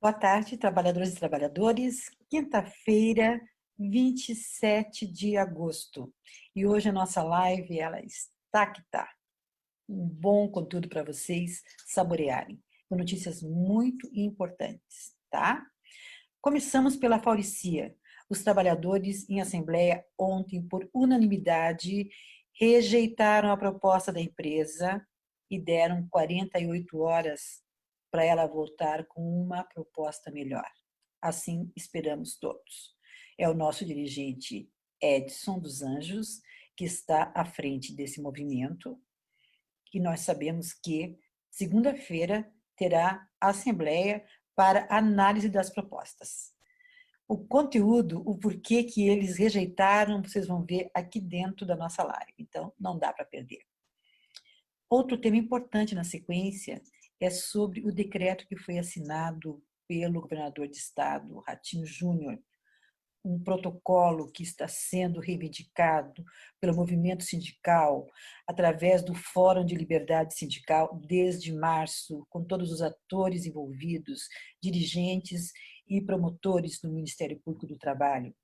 Boa tarde, trabalhadoras e trabalhadores. Quinta-feira, 27 de agosto. E hoje a nossa live, ela está que tá. Um bom conteúdo para vocês saborearem, com notícias muito importantes, tá? Começamos pela Fauricia. Os trabalhadores em assembleia ontem, por unanimidade, rejeitaram a proposta da empresa e deram 48 horas para ela voltar com uma proposta melhor. Assim esperamos todos. É o nosso dirigente Edson dos Anjos, que está à frente desse movimento, e nós sabemos que segunda-feira terá a assembleia para análise das propostas. O conteúdo, o porquê que eles rejeitaram, vocês vão ver aqui dentro da nossa live, então não dá para perder. Outro tema importante na sequência é sobre o decreto que foi assinado pelo governador de estado, Ratinho Júnior, um protocolo que está sendo reivindicado pelo movimento sindical através do Fórum de Liberdade Sindical desde março, com todos os atores envolvidos, dirigentes e promotores do Ministério Público do Trabalho.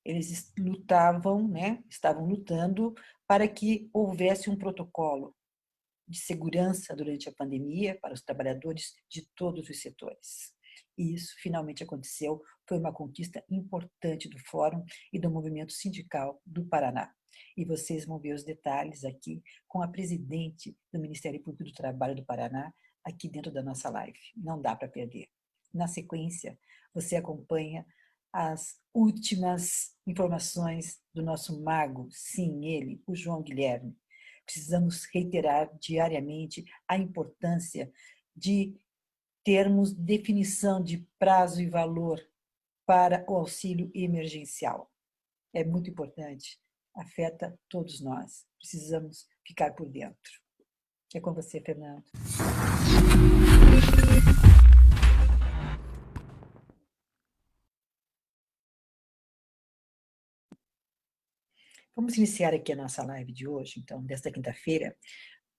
Eles lutavam, estavam lutando para que houvesse um protocolo de segurança durante a pandemia para os trabalhadores de todos os setores. E isso finalmente aconteceu, foi uma conquista importante do Fórum e do Movimento Sindical do Paraná. E vocês vão ver os detalhes aqui com a presidente do Ministério Público do Trabalho do Paraná, aqui dentro da nossa live. Não dá para perder. Na sequência, você acompanha as últimas informações do nosso mago, sim, ele, o João Guilherme. Precisamos reiterar diariamente a importância de termos definição de prazo e valor para o auxílio emergencial. É muito importante, afeta todos nós. Precisamos ficar por dentro. É com você, Fernando. Vamos iniciar aqui a nossa live de hoje, então, desta quinta-feira,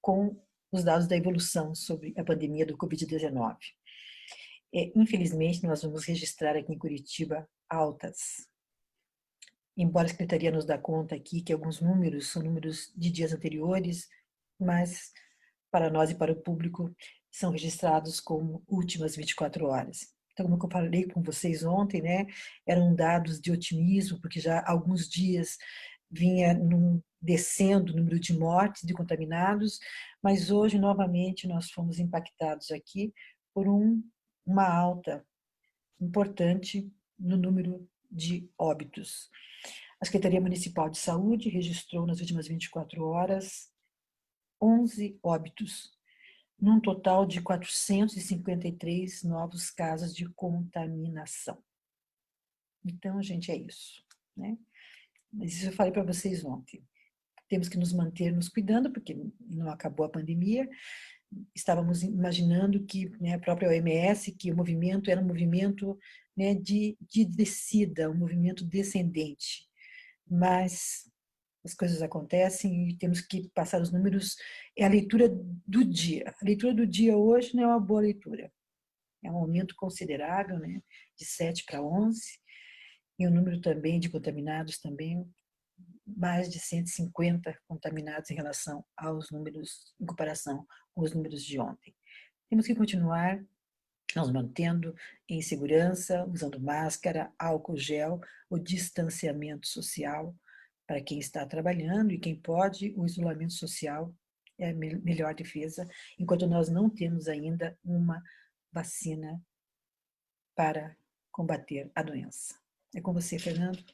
com os dados da evolução sobre a pandemia do Covid-19. Infelizmente, nós vamos registrar aqui em Curitiba altas. Embora a Secretaria nos dê conta aqui que alguns números são números de dias anteriores, mas para nós e para o público são registrados como últimas 24 horas. Então, como eu falei com vocês ontem, eram dados de otimismo, porque já há alguns dias vinha descendo o número de mortes de contaminados, mas hoje, novamente, nós fomos impactados aqui por uma alta importante no número de óbitos. A Secretaria Municipal de Saúde registrou nas últimas 24 horas 11 óbitos, num total de 453 novos casos de contaminação. Então, gente, é isso, Mas isso eu falei para vocês ontem. Temos que nos manter nos cuidando, porque não acabou a pandemia. Estávamos imaginando que a própria OMS, que o movimento era um movimento de descida, um movimento descendente. Mas as coisas acontecem e temos que passar os números. É a leitura do dia. A leitura do dia hoje não é uma boa leitura. É um aumento considerável, de 7 para 11, e o número também de contaminados também, mais de 150 contaminados em relação aos números, em comparação com os números de ontem. Temos que continuar nos mantendo em segurança, usando máscara, álcool gel, o distanciamento social para quem está trabalhando e quem pode, o isolamento social é a melhor defesa, enquanto nós não temos ainda uma vacina para combater a doença. É com você, Fernando.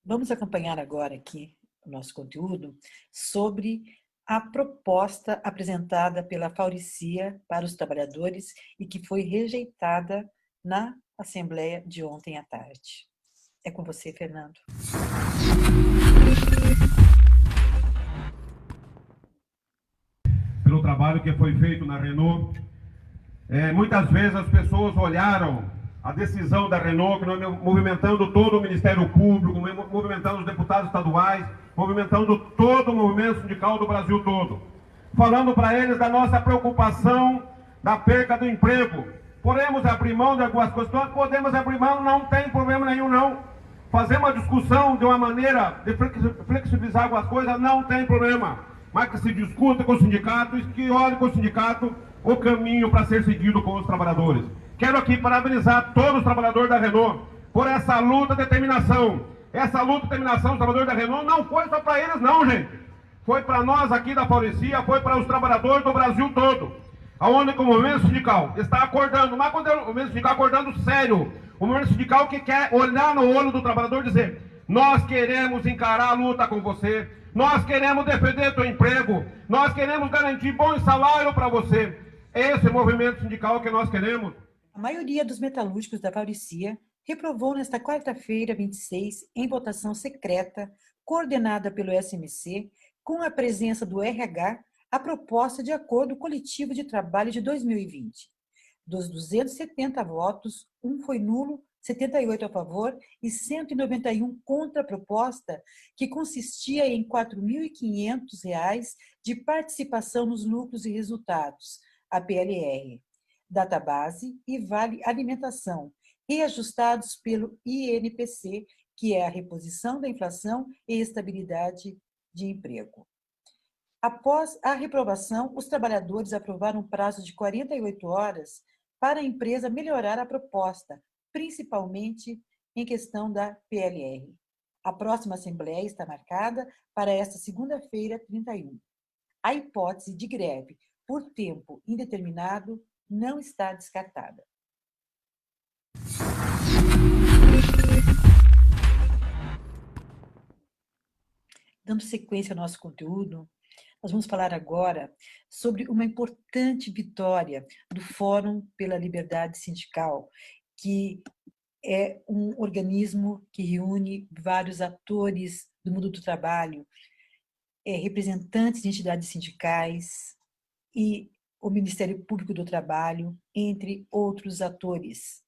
Vamos acompanhar agora aqui o nosso conteúdo sobre a proposta apresentada pela Fauricia para os trabalhadores e que foi rejeitada na Assembleia de ontem à tarde. É com você, Fernando. Pelo trabalho que foi feito na Renault, muitas vezes as pessoas olharam a decisão da Renault, que nós movimentando todo o Ministério Público, movimentando os deputados estaduais, movimentando todo o movimento sindical do Brasil todo. Falando para eles da nossa preocupação da perca do emprego. Podemos abrir mão de algumas questões? Podemos abrir mão, não tem problema nenhum não. Fazer uma discussão de uma maneira de flexibilizar algumas coisas, não tem problema. Mas que se discuta com os sindicatos e que olhe com o sindicato o caminho para ser seguido com os trabalhadores. Quero aqui parabenizar todos os trabalhadores da Renault por essa luta e determinação. Essa luta e determinação dos trabalhadores da Renault não foi só para eles não, gente. Foi para nós aqui da Paulissia, foi para os trabalhadores do Brasil todo. Aonde o movimento sindical está acordando, mas quando o movimento sindical acordando sério, o movimento sindical que quer olhar no olho do trabalhador e dizer: nós queremos encarar a luta com você, nós queremos defender teu emprego, nós queremos garantir bom salário para você. Esse é o movimento sindical que nós queremos. A maioria dos metalúrgicos da Paulissia reprovou nesta quarta-feira, 26, em votação secreta, coordenada pelo SMC, com a presença do RH, a proposta de acordo coletivo de trabalho de 2020. Dos 270 votos, um foi nulo, 78 a favor e 191 contra a proposta, que consistia em R$ 4.500 de participação nos lucros e resultados, a PLR, database e vale alimentação, reajustados pelo INPC, que é a reposição da inflação e estabilidade de emprego. Após a reprovação, os trabalhadores aprovaram um prazo de 48 horas para a empresa melhorar a proposta, principalmente em questão da PLR. A próxima assembleia está marcada para esta segunda-feira, 31. A hipótese de greve por tempo indeterminado não está descartada. Dando sequência ao nosso conteúdo, nós vamos falar agora sobre uma importante vitória do Fórum pela Liberdade Sindical, que é um organismo que reúne vários atores do mundo do trabalho, representantes de entidades sindicais e o Ministério Público do Trabalho, entre outros atores.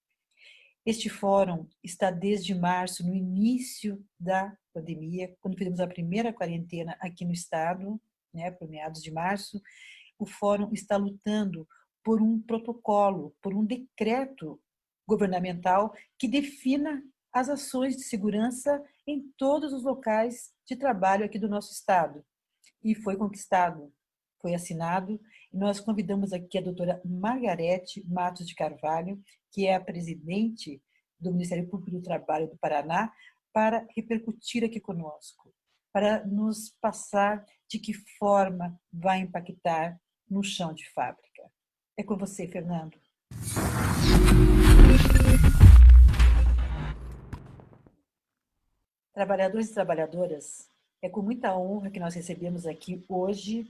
Este fórum está desde março, no início da pandemia, quando fizemos a primeira quarentena aqui no estado, por meados de março. O fórum está lutando por um protocolo, por um decreto governamental que defina as ações de segurança em todos os locais de trabalho aqui do nosso estado. E foi conquistado, foi assinado, e nós convidamos aqui a doutora Margarete Matos de Carvalho, que é a presidente do Ministério Público do Trabalho do Paraná, para repercutir aqui conosco, para nos passar de que forma vai impactar no chão de fábrica. É com você, Fernando. Trabalhadores e trabalhadoras, é com muita honra que nós recebemos aqui hoje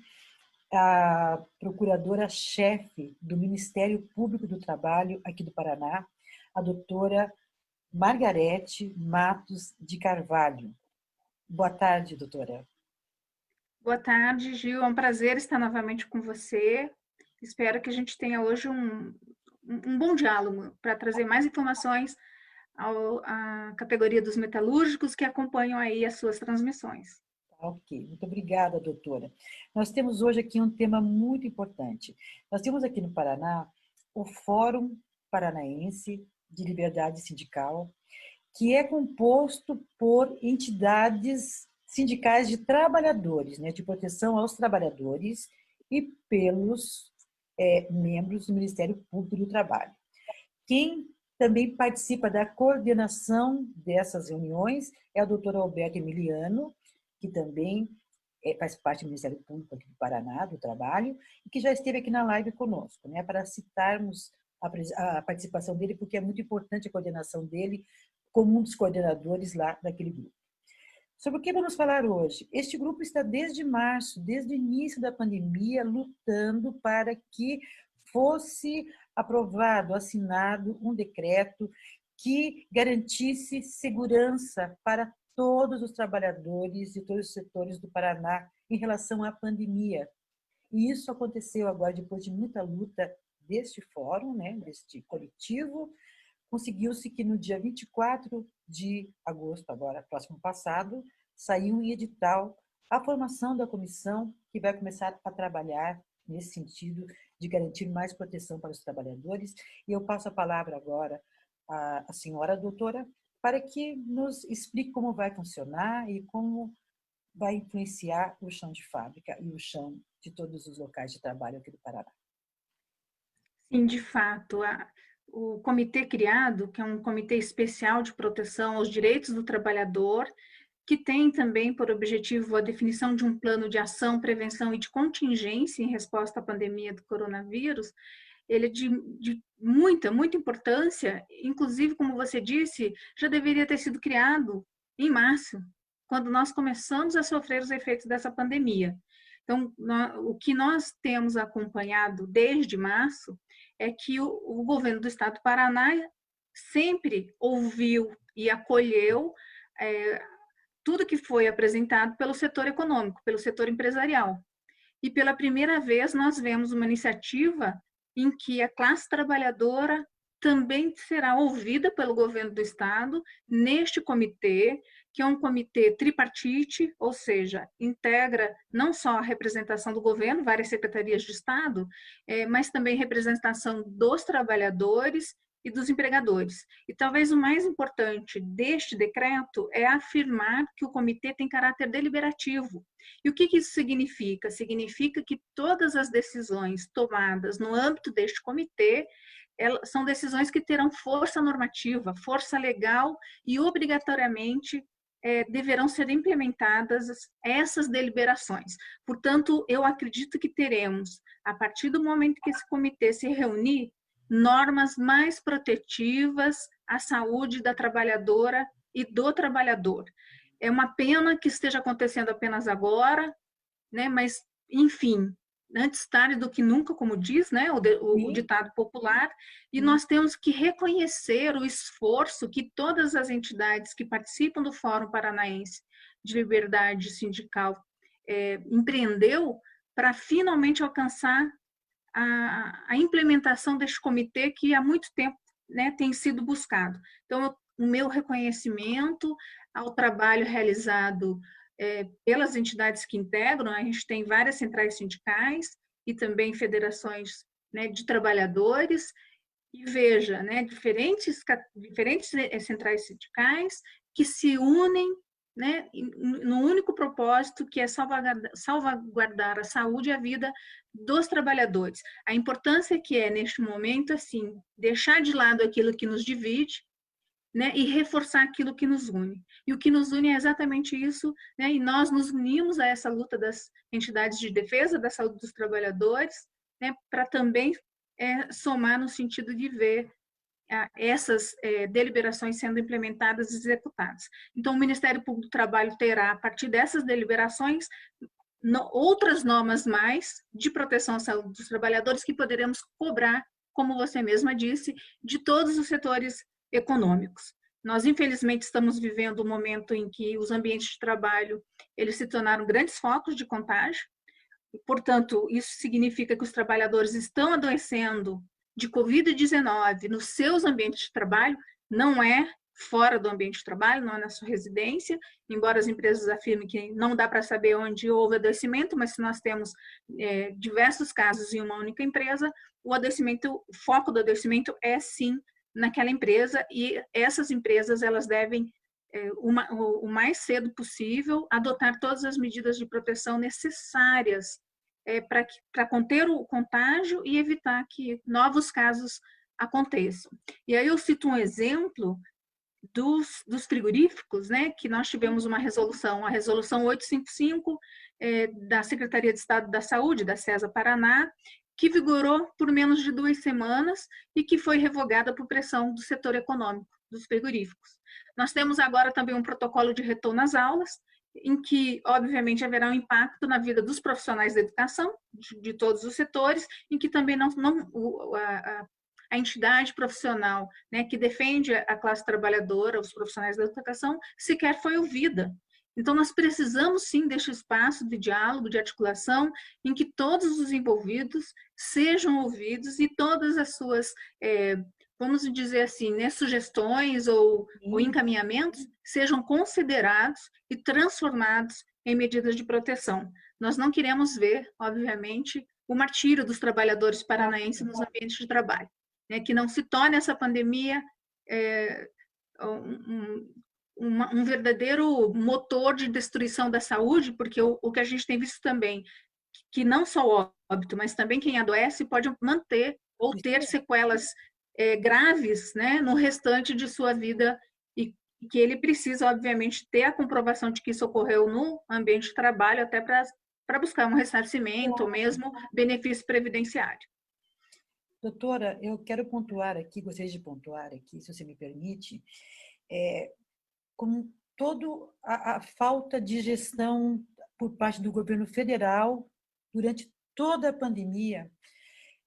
a procuradora-chefe do Ministério Público do Trabalho aqui do Paraná, a doutora Margarete Matos de Carvalho. Boa tarde, doutora. Boa tarde, Gil. É um prazer estar novamente com você. Espero que a gente tenha hoje um bom diálogo para trazer mais informações à categoria dos metalúrgicos que acompanham aí as suas transmissões. Ok, muito obrigada, doutora. Nós temos hoje aqui um tema muito importante. Nós temos aqui no Paraná o Fórum Paranaense de Liberdade Sindical, que é composto por entidades sindicais de trabalhadores, de proteção aos trabalhadores e pelos membros do Ministério Público do Trabalho. Quem também participa da coordenação dessas reuniões é o doutor Alberto Emiliano, que também faz parte do Ministério Público aqui do Paraná, do Trabalho, e que já esteve aqui na live conosco, para citarmos a participação dele, porque é muito importante a coordenação dele como um dos coordenadores lá daquele grupo. Sobre o que vamos falar hoje? Este grupo está desde março, desde o início da pandemia, lutando para que fosse aprovado, assinado um decreto que garantisse segurança para todos os trabalhadores e todos os setores do Paraná em relação à pandemia. E isso aconteceu agora depois de muita luta deste fórum, deste coletivo, conseguiu-se que no dia 24 de agosto, agora próximo passado, saiu em edital a formação da comissão que vai começar a trabalhar nesse sentido de garantir mais proteção para os trabalhadores. E eu passo a palavra agora à senhora doutora para que nos explique como vai funcionar e como vai influenciar o chão de fábrica e o chão de todos os locais de trabalho aqui do Paraná. Sim, de fato, o comitê criado, que é um comitê especial de proteção aos direitos do trabalhador, que tem também por objetivo a definição de um plano de ação, prevenção e de contingência em resposta à pandemia do coronavírus, ele é de muita importância, inclusive, como você disse, já deveria ter sido criado em março, quando nós começamos a sofrer os efeitos dessa pandemia. Então, o que nós temos acompanhado desde março é que o governo do estado do Paraná sempre ouviu e acolheu tudo que foi apresentado pelo setor econômico, pelo setor empresarial. E pela primeira vez nós vemos uma iniciativa em que a classe trabalhadora também será ouvida pelo governo do estado neste comitê, que é um comitê tripartite, ou seja, integra não só a representação do governo, várias secretarias de estado, mas também representação dos trabalhadores e dos empregadores. E talvez o mais importante deste decreto é afirmar que o comitê tem caráter deliberativo. E o que isso significa? Significa que todas as decisões tomadas no âmbito deste comitê são decisões que terão força normativa, força legal e obrigatoriamente deverão ser implementadas essas deliberações. Portanto, eu acredito que teremos, a partir do momento que esse comitê se reunir, normas mais protetivas à saúde da trabalhadora e do trabalhador. É uma pena que esteja acontecendo apenas agora, né? Mas, enfim, antes tarde do que nunca, como diz, né, o ditado popular, e nós temos que reconhecer o esforço que todas as entidades que participam do Fórum Paranaense de Liberdade Sindical empreendeu para finalmente alcançar a implementação deste comitê que há muito tempo, né, tem sido buscado. Então, o meu reconhecimento ao trabalho realizado pelas entidades que integram, a gente tem várias centrais sindicais e também federações, né, de trabalhadores, e veja, né, diferentes centrais sindicais que se unem, né, no único propósito, que é salvaguardar a saúde e a vida dos trabalhadores. A importância que é, neste momento, assim, deixar de lado aquilo que nos divide, né, e reforçar aquilo que nos une. E o que nos une é exatamente isso, né, e nós nos unimos a essa luta das entidades de defesa da saúde dos trabalhadores, né, para também somar no sentido de ver essas deliberações sendo implementadas e executadas. Então, o Ministério Público do Trabalho terá, a partir dessas deliberações, outras normas mais de proteção à saúde dos trabalhadores que poderemos cobrar, como você mesma disse, de todos os setores econômicos. Nós, infelizmente, estamos vivendo um momento em que os ambientes de trabalho eles se tornaram grandes focos de contágio. Portanto, isso significa que os trabalhadores estão adoecendo de Covid-19 nos seus ambientes de trabalho, não é fora do ambiente de trabalho, não é na sua residência, embora as empresas afirmem que não dá para saber onde houve adoecimento, mas se nós temos diversos casos em uma única empresa, o foco do adoecimento é sim naquela empresa, e essas empresas elas devem, o mais cedo possível, adotar todas as medidas de proteção necessárias para conter o contágio e evitar que novos casos aconteçam. E aí eu cito um exemplo dos frigoríficos, né, que nós tivemos uma resolução, a resolução 855 da Secretaria de Estado da Saúde, da CESA Paraná, que vigorou por menos de 2 semanas e que foi revogada por pressão do setor econômico dos frigoríficos. Nós temos agora também um protocolo de retorno às aulas, em que, obviamente, haverá um impacto na vida dos profissionais da educação, de todos os setores, em que também a entidade profissional, né, que defende a classe trabalhadora, os profissionais da educação, sequer foi ouvida. Então, nós precisamos, sim, deste espaço de diálogo, de articulação, em que todos os envolvidos sejam ouvidos e todas as suas vamos dizer assim, né, sugestões ou encaminhamentos sejam considerados e transformados em medidas de proteção. Nós não queremos ver, obviamente, o martírio dos trabalhadores paranaenses nos ambientes de trabalho, né, que não se torne essa pandemia um verdadeiro motor de destruição da saúde, porque o que a gente tem visto também, que não só o óbito, mas também quem adoece pode manter ou ter sequelas graves, né, no restante de sua vida, e que ele precisa, obviamente, ter a comprovação de que isso ocorreu no ambiente de trabalho, até para buscar um ressarcimento ou mesmo benefício previdenciário. Doutora, eu quero pontuar aqui, gostaria de pontuar aqui, se você me permite, com toda a falta de gestão por parte do governo federal durante toda a pandemia.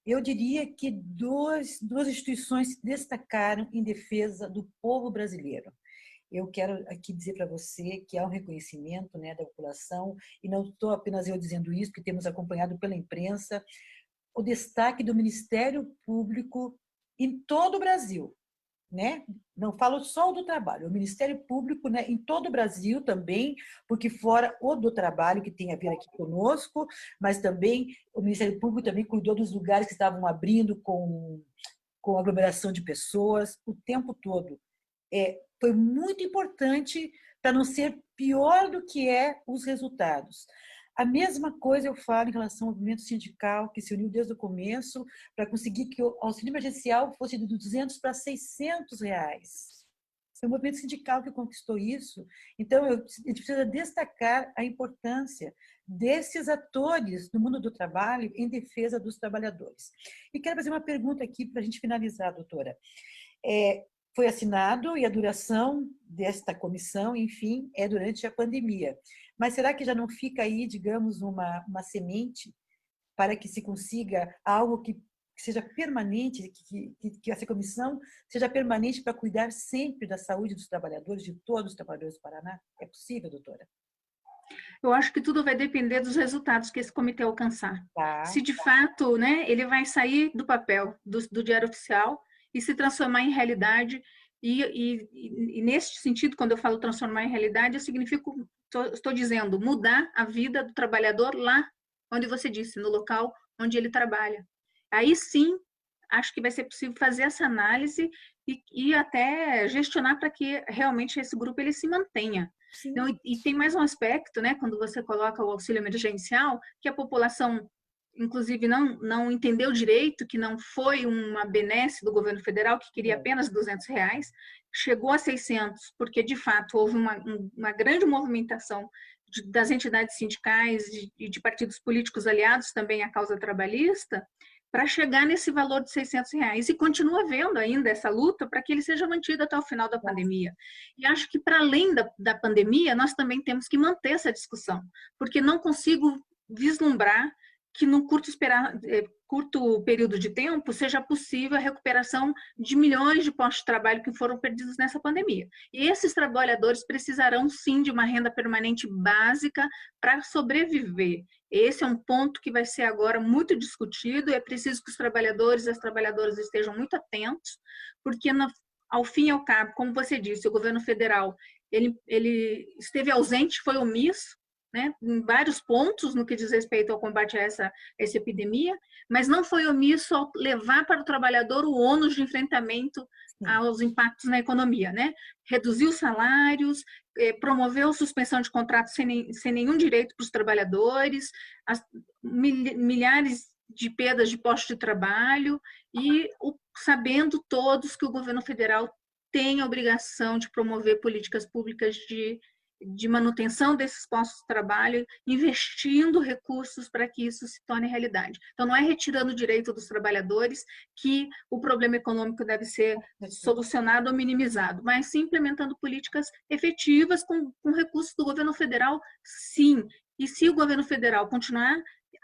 Eu diria que duas instituições se destacaram em defesa do povo brasileiro. Eu quero aqui dizer para você que há um reconhecimento, né, da população, e não estou apenas eu dizendo isso, que temos acompanhado pela imprensa, o destaque do Ministério Público em todo o Brasil, né? Não falo só do trabalho, o Ministério Público, né, em todo o Brasil também, porque fora o do trabalho que tem a ver aqui conosco, mas também o Ministério Público também cuidou dos lugares que estavam abrindo com aglomeração de pessoas o tempo todo. Foi muito importante para não ser pior do que os resultados. A mesma coisa eu falo em relação ao movimento sindical, que se uniu desde o começo para conseguir que o auxílio emergencial fosse de 200 para 600 reais. Foi o movimento sindical que conquistou isso. Então, a gente precisa destacar a importância desses atores do mundo do trabalho em defesa dos trabalhadores. E quero fazer uma pergunta aqui para a gente finalizar, doutora. Foi assinado e a duração desta comissão, enfim, é durante a pandemia. Mas será que já não fica aí, digamos, uma semente para que se consiga algo que seja permanente, que essa comissão seja permanente para cuidar sempre da saúde dos trabalhadores, de todos os trabalhadores do Paraná? É possível, doutora? Eu acho que tudo vai depender dos resultados que esse comitê alcançar. Tá. Se de fato, né, ele vai sair do papel do Diário Oficial e se transformar em realidade. E nesse sentido, quando eu falo transformar em realidade, eu significo, estou dizendo, mudar a vida do trabalhador lá onde você disse, no local onde ele trabalha. Aí sim, acho que vai ser possível fazer essa análise e até gestionar para que realmente esse grupo ele se mantenha. Então, e tem mais um aspecto, né, quando você coloca o auxílio emergencial, que a população, inclusive, não entendeu direito, que não foi uma benesse do governo federal, que queria apenas R$200, chegou a 600, porque, de fato, houve uma grande movimentação das entidades sindicais e de partidos políticos aliados também à causa trabalhista, para chegar nesse valor de R$600. E continua havendo ainda essa luta para que ele seja mantido até o final da pandemia. E acho que, para além da pandemia, nós também temos que manter essa discussão, porque não consigo vislumbrar que no curto período de tempo seja possível a recuperação de milhões de postos de trabalho que foram perdidos nessa pandemia. E esses trabalhadores precisarão sim de uma renda permanente básica para sobreviver. Esse é um ponto que vai ser agora muito discutido e é preciso que os trabalhadores e as trabalhadoras estejam muito atentos, porque ao fim e ao cabo, como você disse, o governo federal ele esteve ausente, foi omisso, né, em vários pontos no que diz respeito ao combate a essa epidemia, mas não foi omisso ao levar para o trabalhador o ônus de enfrentamento aos impactos na economia, né? Reduziu salários, promoveu suspensão de contratos sem nenhum direito para os trabalhadores, milhares de perdas de postos de trabalho e sabendo todos que o governo federal tem a obrigação de promover políticas públicas de manutenção desses postos de trabalho, investindo recursos para que isso se torne realidade. Então, não é retirando o direito dos trabalhadores que o problema econômico deve ser solucionado ou minimizado, mas sim implementando políticas efetivas com recursos do governo federal, sim. E se o governo federal continuar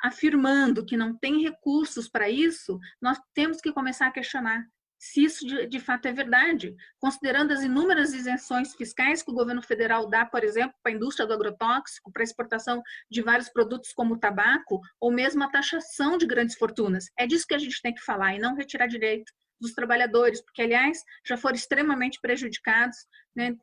afirmando que não tem recursos para isso, nós temos que começar a questionar se isso de fato é verdade, considerando as inúmeras isenções fiscais que o governo federal dá, por exemplo, para a indústria do agrotóxico, para a exportação de vários produtos como o tabaco, ou mesmo a taxação de grandes fortunas. É disso que a gente tem que falar e não retirar direito dos trabalhadores, porque, aliás, já foram extremamente prejudicados, né,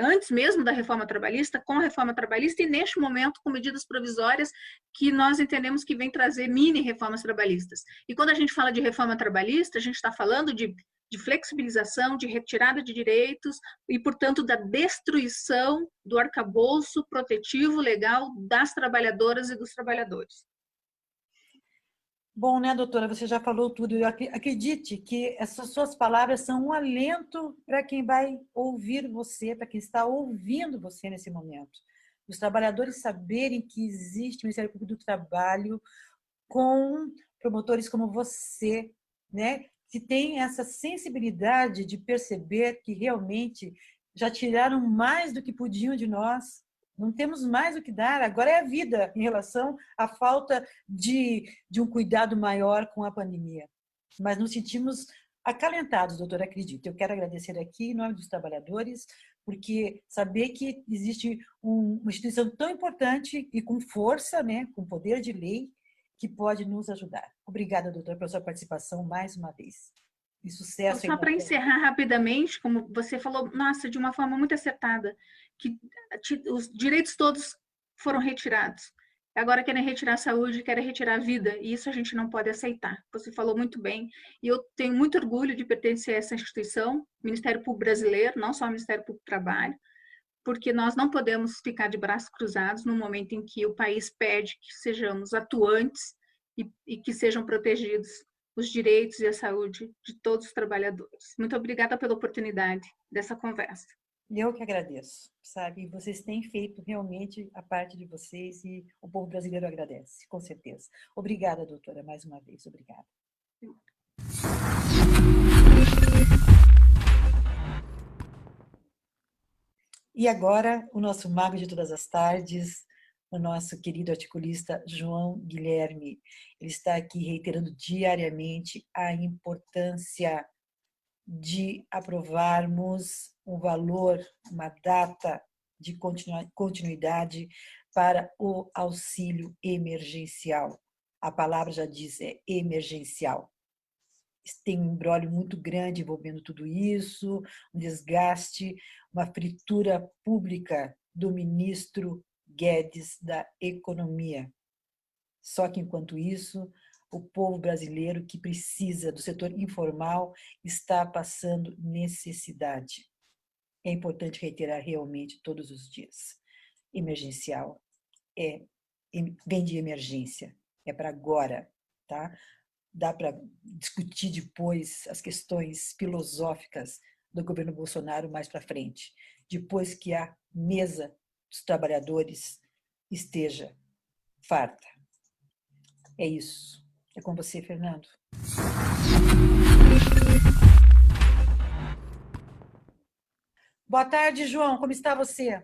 antes mesmo da reforma trabalhista, com a reforma trabalhista e, neste momento, com medidas provisórias que nós entendemos que vem trazer mini reformas trabalhistas. E quando a gente fala de reforma trabalhista, a gente está falando de flexibilização, de retirada de direitos e, portanto, da destruição do arcabouço protetivo legal das trabalhadoras e dos trabalhadores. Bom, né, doutora, você já falou tudo. Acredite que essas suas palavras são um alento para quem vai ouvir você, para quem está ouvindo você nesse momento. Os trabalhadores saberem que existe o Ministério Público do Trabalho com promotores como você, né, que tem essa sensibilidade de perceber que realmente já tiraram mais do que podiam de nós. Não temos mais o que dar, agora é a vida em relação à falta de um cuidado maior com a pandemia. Mas nos sentimos acalentados, doutora, acredito. Eu quero agradecer aqui em nome dos trabalhadores, porque saber que existe uma instituição tão importante e com força, né, com poder de lei, que pode nos ajudar. Obrigada, doutora, pela sua participação mais uma vez. E sucesso. Só para encerrar rapidamente, como você falou, nossa, de uma forma muito acertada, que os direitos todos foram retirados. Agora querem retirar a saúde, querem retirar a vida, e isso a gente não pode aceitar. Você falou muito bem, e eu tenho muito orgulho de pertencer a essa instituição, Ministério Público Brasileiro, não só o Ministério Público do Trabalho, porque nós não podemos ficar de braços cruzados no momento em que o país pede que sejamos atuantes e que sejam protegidos os direitos e a saúde de todos os trabalhadores. Muito obrigada pela oportunidade dessa conversa. Eu que agradeço, sabe? Vocês têm feito realmente a parte de vocês e o povo brasileiro agradece, com certeza. Obrigada, doutora, mais uma vez. Obrigada. E agora, o nosso mago de todas as tardes, o nosso querido articulista João Guilherme. Ele está aqui reiterando diariamente a importância de aprovarmos um valor, uma data de continuidade para o auxílio emergencial. A palavra já diz, é emergencial. Tem um imbróglio muito grande envolvendo tudo isso, um desgaste, uma fritura pública do ministro Guedes da Economia. Só que, enquanto isso, o povo brasileiro que precisa do setor informal está passando necessidade. É importante reiterar realmente todos os dias. Emergencial vem de emergência, é para agora, tá? Dá para discutir depois as questões filosóficas do governo Bolsonaro mais para frente, depois que a mesa dos trabalhadores esteja farta. É isso. É com você, Fernando. Boa tarde, João. Como está você?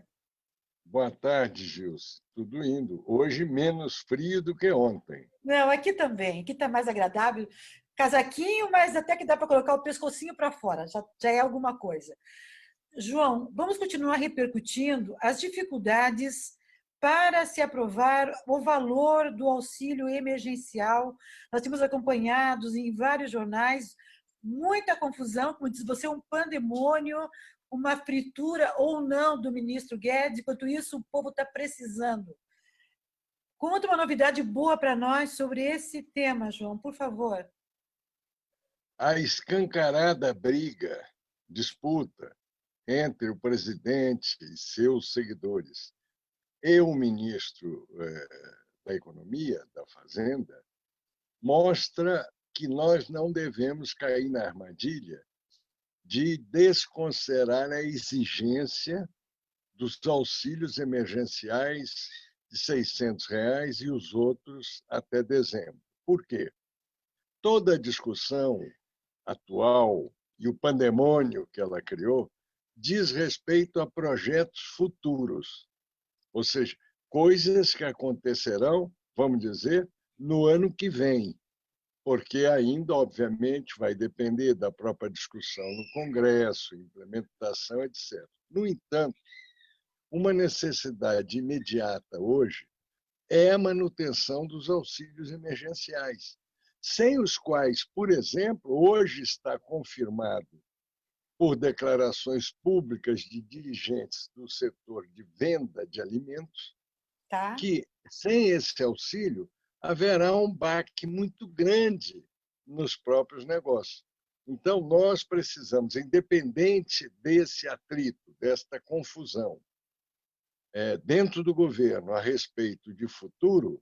Boa tarde, Gilson. Tudo indo. Hoje menos frio do que ontem. Não, aqui também. Aqui está mais agradável. Casaquinho, mas até que dá para colocar o pescocinho para fora. Já é alguma coisa. João, vamos continuar repercutindo as dificuldades para se aprovar o valor do auxílio emergencial. Nós temos acompanhados em vários jornais muita confusão, como diz você, um pandemônio, uma fritura ou não do ministro Guedes. Enquanto isso, o povo está precisando. Conta uma novidade boa para nós sobre esse tema, João, por favor. A escancarada briga, disputa entre o presidente e seus seguidores e o ministro da Economia, da Fazenda, mostra que nós não devemos cair na armadilha de desconsiderar a exigência dos auxílios emergenciais de R$ 600 e os outros até dezembro. Por quê? Toda a discussão atual e o pandemônio que ela criou diz respeito a projetos futuros, ou seja, coisas que acontecerão, vamos dizer, no ano que vem, porque ainda, obviamente, vai depender da própria discussão no Congresso, implementação, etc. No entanto, uma necessidade imediata hoje é a manutenção dos auxílios emergenciais. sem os quais, por exemplo, hoje está confirmado por declarações públicas de dirigentes do setor de venda de alimentos, Tá? que, sem esse auxílio, haverá um baque muito grande nos próprios negócios. Então, nós precisamos, independente desse atrito, desta confusão dentro do governo a respeito de futuro,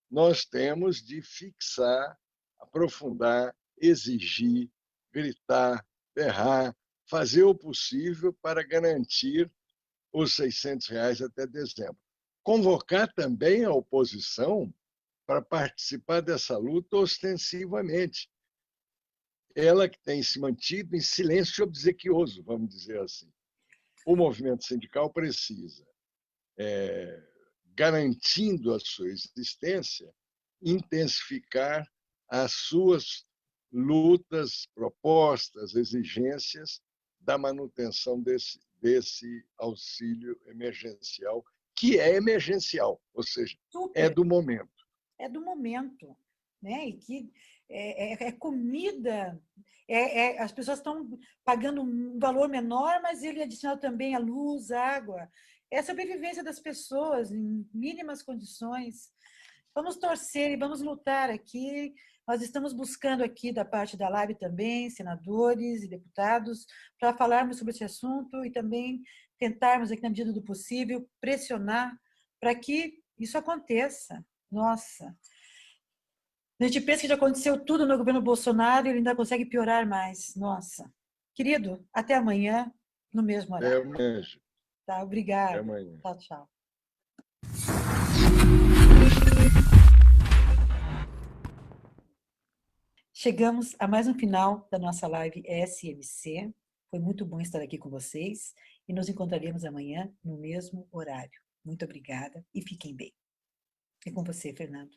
nós temos de fixar, aprofundar, exigir, gritar, berrar, fazer o possível para garantir os R$ 600 até dezembro. Convocar também a oposição para participar dessa luta ostensivamente. Ela que tem se mantido em silêncio obsequioso, vamos dizer assim. O movimento sindical precisa, garantindo a sua existência, intensificar as suas lutas, propostas, exigências da manutenção desse auxílio emergencial, que é emergencial, ou seja, é do momento. É do momento, né? E que é comida, as pessoas estão pagando um valor menor, mas ele é adicionado também a luz, água. É a sobrevivência das pessoas em mínimas condições. Vamos torcer e vamos lutar aqui. Nós estamos buscando aqui da parte da live também, senadores e deputados, para falarmos sobre esse assunto e também tentarmos, aqui na medida do possível, pressionar para que isso aconteça. Nossa! A gente pensa que já aconteceu tudo no governo Bolsonaro e ele ainda consegue piorar mais. Nossa! Querido, até amanhã, no mesmo horário. Amanhã. Tá, obrigada. Até amanhã. Tchau, tchau. Chegamos a mais um final da nossa live SMC. Foi muito bom estar aqui com vocês e nos encontraremos amanhã no mesmo horário. Muito obrigada e fiquem bem. É com você, Fernando.